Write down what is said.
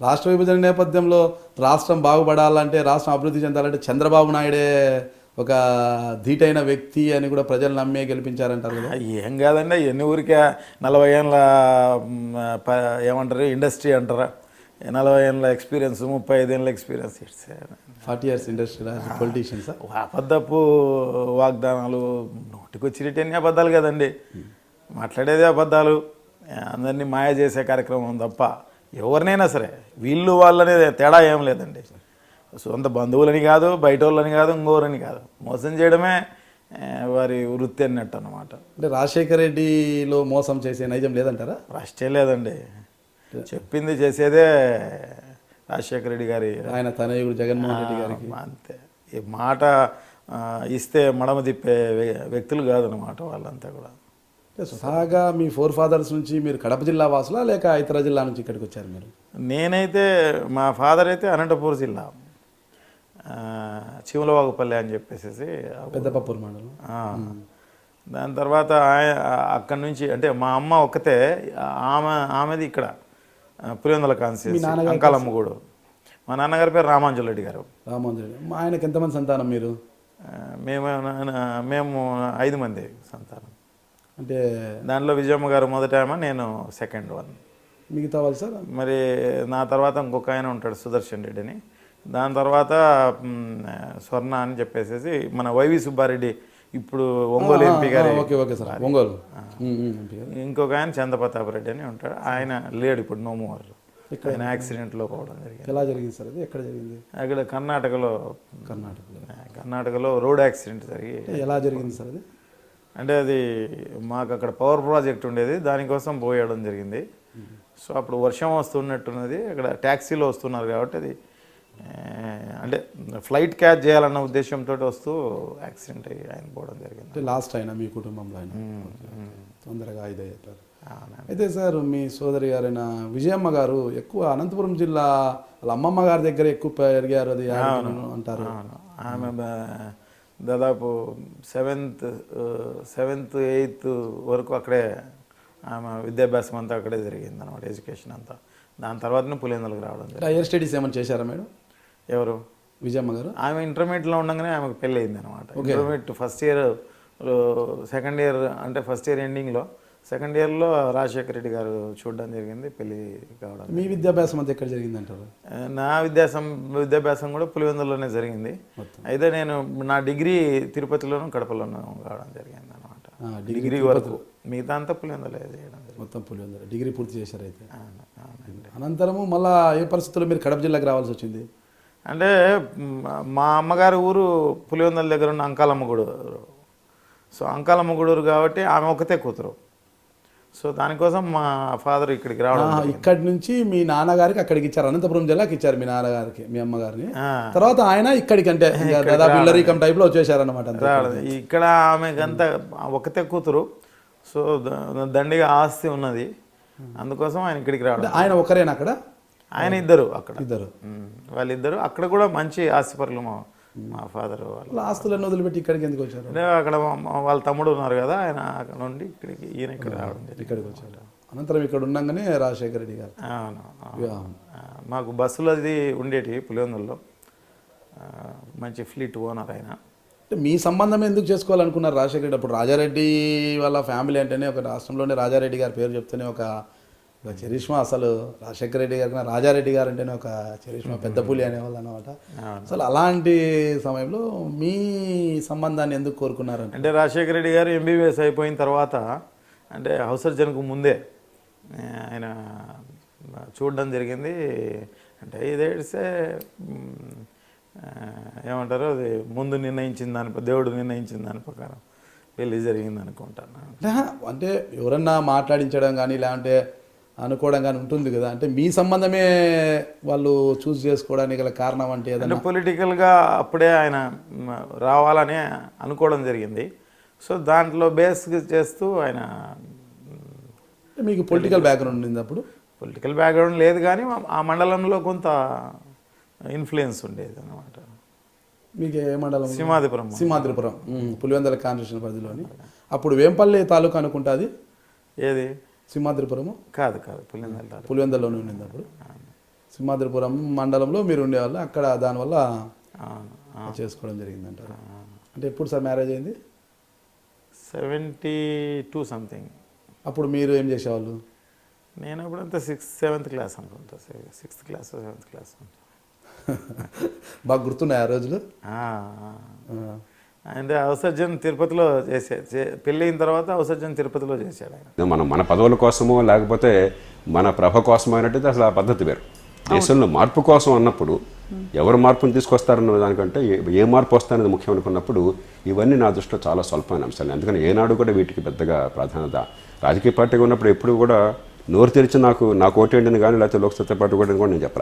రాష్ట్ర విభజన నేపథ్యంలో రాష్ట్రం బాగుపడాలంటే, రాష్ట్రం అభివృద్ధి చెందాలంటే చంద్రబాబు నాయుడే ఒక ధీటైన వ్యక్తి అని కూడా ప్రజలు నమ్మే గెలిపించారంటారు కదా. ఏం కాదండి, ఎన్ని ఊరికే 40 ఏళ్ళ ఏమంటారు ఇండస్ట్రీ అంటారా, 40 ఏళ్ళ ఎక్స్పీరియన్స్, 35 ఏళ్ళ ఎక్స్పీరియన్స్, 40 years ఇండస్ట్రీ పొలిటీషియన్స్. అబద్ధపు వాగ్దానాలు నోటికొచ్చినట్టన్నీ అబద్ధాలు కదండి, మాట్లాడేదే అబద్ధాలు, అందరినీ మాయ చేసే కార్యక్రమం తప్ప ఎవరినైనా సరే వీళ్ళు వాళ్ళనే తేడా ఏం లేదండి. సొంత బంధువులని కాదు, బయట వాళ్ళని కాదు, ఇంకోరని కాదు, మోసం చేయడమే వారి వృత్తి అన్నట్టు అనమాట. అంటే రాజశేఖర రెడ్డిలో మోసం చేసే నైజం లేదంటారా? ఫస్టే లేదండి, చెప్పింది చేసేదే రాజశేఖర రెడ్డి గారి, ఆయన తనయుడు జగన్మోహన్ రెడ్డి గారికి అంతే. ఈ మాట ఇస్తే మడమ తిప్పే వ్యక్తులు కాదనమాట వాళ్ళంతా కూడా. స్వతహాగా మీ ఫోర్ ఫాదర్స్ నుంచి మీరు కడప జిల్లా వాసులా లేక ఇతర జిల్లా నుంచి ఇక్కడికి వచ్చారు మీరు? నేనైతే మా ఫాదర్ అయితే అనంతపూర్ జిల్లా చివులవాగుపల్లి అని చెప్పేసి పెద్దపప్పూరు మండలం. దాని తర్వాత అక్కడి నుంచి అంటే మా అమ్మ ఒక్కతే, ఆమెది ఇక్కడ పులివెందుల కాన్స్టిట్యూన్సీ అంకాలమ్మగూడు. మా నాన్నగారి పేరు రామాంజల్ రెడ్డి గారు. రామాంజల్ రెడ్డి. ఆయనకి ఎంతమంది సంతానం మీరు? మేము 5 మంది సంతానం. అంటే దాంట్లో విజయమ్మ గారు మొదట ఆమె, నేను సెకండ్ వన్. మిగతా వాళ్ళు సార్ మరి నా తర్వాత ఇంకొక ఆయన ఉంటాడు సుదర్శన్ రెడ్డి అని, దాని తర్వాత స్వర్ణ అని చెప్పేసి మన వైవి సుబ్బారెడ్డి ఇప్పుడు ఒంగోలు ఎంపీ గారు, ఒంగోలు. ఇంకొక ఆయన చంద్రప్రతాప్ రెడ్డి అని ఉంటాడు, ఆయన లేడు ఇప్పుడు, నోమోవర్. ఆయన యాక్సిడెంట్లో పోవడం జరిగింది. ఎలా జరిగింది సార్ అది? ఎక్కడ జరిగింది? అక్కడ కర్ణాటకలో రోడ్ యాక్సిడెంట్ జరిగి. ఎలా జరిగింది సార్ అది? అంటే అది మాకు అక్కడ పవర్ ప్రాజెక్ట్ ఉండేది, దానికోసం పోయడం జరిగింది. సో అప్పుడు వర్షం వస్తున్నట్టున్నది, అక్కడ ట్యాక్సీలో వస్తున్నారు కాబట్టి అది అంటే ఫ్లైట్ క్యాచ్ చేయాలన్న ఉద్దేశంతో వస్తూ యాక్సిడెంట్ అయ్యి ఆయన పోవడం జరిగింది. లాస్ట్ అయినా మీ కుటుంబంలో ఆయన తొందరగా ఇదయ్యారు. అయితే సార్ మీ సోదరి గారైన విజయమ్మ గారు ఎక్కువ అనంతపురం జిల్లా వాళ్ళ అమ్మమ్మ గారి దగ్గర ఎక్కువ పెరిగారు అది అంటారు. ఆమె దాదాపు 7th 8th వరకు అక్కడే ఆమె విద్యాభ్యాసం అంతా అక్కడే జరిగింది అనమాట, ఎడ్యుకేషన్ అంతా. దాని తర్వాతనే పులివెందులకు రావడం జరిగింది. హైయర్ స్టడీస్ ఏమైనా చేశారా మేడం? ఎవరు? విజయమ్మ గారు. ఆమె ఇంటర్మీడియట్లో ఉండగానే ఆమెకు పెళ్ళి అయింది అనమాట. Intermediate first year, second year అంటే ఫస్ట్ ఇయర్ ఎండింగ్లో, సెకండ్ ఇయర్లో రాజశేఖర రెడ్డి గారు చూడడం జరిగింది, పెళ్ళి కావడం. మీ విద్యాభ్యాసం అంతా ఎక్కడ జరిగింది అంటారు? నా విద్యాభ్యాసం కూడా పులివెందులోనే జరిగింది. అయితే నేను నా డిగ్రీ తిరుపతిలోను కడపలోనూ కావడం జరిగింది అనమాట. డిగ్రీ వరకు, మిగతా అంతా పులివెందులో చేయడం. మొత్తం పులివెందులో డిగ్రీ పూర్తి చేశారు. అయితే అనంతరము మళ్ళీ ఏ పరిస్థితుల్లో మీరు కడప జిల్లాకి రావాల్సి వచ్చింది? అంటే మా అమ్మగారి ఊరు పులివెందుల దగ్గర ఉన్న అంకాలమ్మగూడూరు. సో అంకాలమ్మగూడూరు కాబట్టి ఆమె ఒకతే కూతురు. సో దానికోసం మా ఫాదర్ ఇక్కడికి రావడం. ఇక్కడి నుంచి మీ నాన్నగారికి అక్కడికి ఇచ్చారు, అనంతపురం జిల్లాకి ఇచ్చారు మీ నాన్నగారికి, మీ అమ్మగారిని. తర్వాత ఆయన ఇక్కడికి అంటే దాదాపు ఇల్లరీకం టైప్లో వచ్చేసారనమాట. ఇక్కడ ఆమెకంతా ఒకతే కూతురు, సో దండిగా ఆస్తి ఉన్నది, అందుకోసం ఆయన ఇక్కడికి రావడం. ఆయన ఒకరేనా అక్కడ? ఆయన ఇద్దరు అక్కడ, వాళ్ళిద్దరు అక్కడ కూడా మంచి ఆస్తిపరులు. మా ఫాదర్ వాళ్ళు ఆస్తులను వదిలిపెట్టి ఇక్కడికి ఎందుకు వచ్చారు? అంటే అక్కడ వాళ్ళ తమ్ముడు ఉన్నారు కదా, ఆయన అక్కడ నుండి ఇక్కడికి, ఈయన ఇక్కడ రావడం, ఇక్కడికి వచ్చారు. అనంతరం ఇక్కడ ఉండగానే రాజశేఖర రెడ్డి గారు. మాకు బస్సులు అది ఉండేటి పులివెందుల్లో, మంచి ఫ్లీట్ ఓనర్ ఆయన. అంటే మీ సంబంధం ఎందుకు చేసుకోవాలనుకున్నారు రాజశేఖర రెడ్డి? అప్పుడు రాజారెడ్డి వాళ్ళ ఫ్యామిలీ అంటేనే, ఒక రాష్ట్రంలోనే రాజారెడ్డి గారి పేరు చెప్తేనే ఒక చరిష్మా. అసలు రాజశేఖర రెడ్డి గారి రాజారెడ్డి గారు అంటేనే ఒక చరిష్మా, పెద్ద పులి అనేవాళ్ళు అన్నమాట. అసలు అలాంటి సమయంలో మీ సంబంధాన్ని ఎందుకు కోరుకున్నారు? అంటే రాజశేఖర రెడ్డి గారు MBBS అయిపోయిన తర్వాత, అంటే హౌస్ సర్జన్కు ముందే ఆయన చూడడం జరిగింది. అంటే ఇదేసే ఏమంటారు, అది ముందు నిర్ణయించిన దేవుడు నిర్ణయించిన దాని ప్రకారం పెళ్ళి జరిగింది అనుకుంటాను. అంటే ఎవరన్నా మాట్లాడించడం కానీ లేదంటే అనుకోవడం కానీ ఉంటుంది కదా, అంటే మీ సంబంధమే వాళ్ళు చూస్ చేసుకోవడానికి గల కారణం అంటే ఏదైనా? పొలిటికల్గా అప్పుడే ఆయన రావాలని అనుకోవడం జరిగింది. సో దాంట్లో బేస్ చేస్తూ ఆయన. మీకు పొలిటికల్ బ్యాక్గ్రౌండ్ ఉంది అప్పుడు? పొలిటికల్ బ్యాక్గ్రౌండ్ లేదు, కానీ ఆ మండలంలో కొంత ఇన్ఫ్లుయెన్స్ ఉండేది అన్నమాట. మీకు ఏ మండలం? సింహాద్రిపురం, పులివెందుల కాన్స్టిట్యూషన్ పరిధిలోని. అప్పుడు వేంపల్లి తాలూకా అనుకుంటుంది. ఏది? సింహాద్రిపురము కాదు, పులివెందులలోనే ఉండింది అప్పుడు. సింహాద్రిపురం మండలంలో మీరు ఉండేవాళ్ళు అక్కడ దానివల్ల అవును. చేసుకోవడం జరిగిందంటారు. అంటే ఎప్పుడు సార్ మ్యారేజ్ అయింది? 72 సంథింగ్. అప్పుడు మీరు ఏం చేసేవాళ్ళు? నేను అప్పుడంతా 7th క్లాస్ అనుకుంటా, 6th క్లాస్ 7th క్లాస్. బాగా గుర్తున్నాయి ఆ రోజులు. అంటే అవసర్జన్ తిరుపతిలో పెళ్ళి అయిన తర్వాత అవసర్జన్ తిరుపతిలో చేశాడు ఆయన. మనం మన పదవుల కోసమో లేకపోతే మన ప్రభ కోసమో అయినట్టయితే అసలు ఆ పద్ధతి వేరు. దేశంలో మార్పు కోసం అన్నప్పుడు ఎవరు మార్పును తీసుకొస్తారన్న దానికంటే ఏ మార్పు వస్తారనేది ముఖ్యం అనుకున్నప్పుడు ఇవన్నీ నా దృష్టిలో చాలా స్వల్పమైన అంశాలు. అందుకని ఏనాడు కూడా వీటికి పెద్దగా ప్రాధాన్యత రాజకీయ పార్టీగా ఉన్నప్పుడు ఎప్పుడు కూడా నోరు తెరిచి నాకు ఓటేయండి కానీ లేకపోతే లోక్సత్తా పార్టీ కూడా నేను చెప్పరా.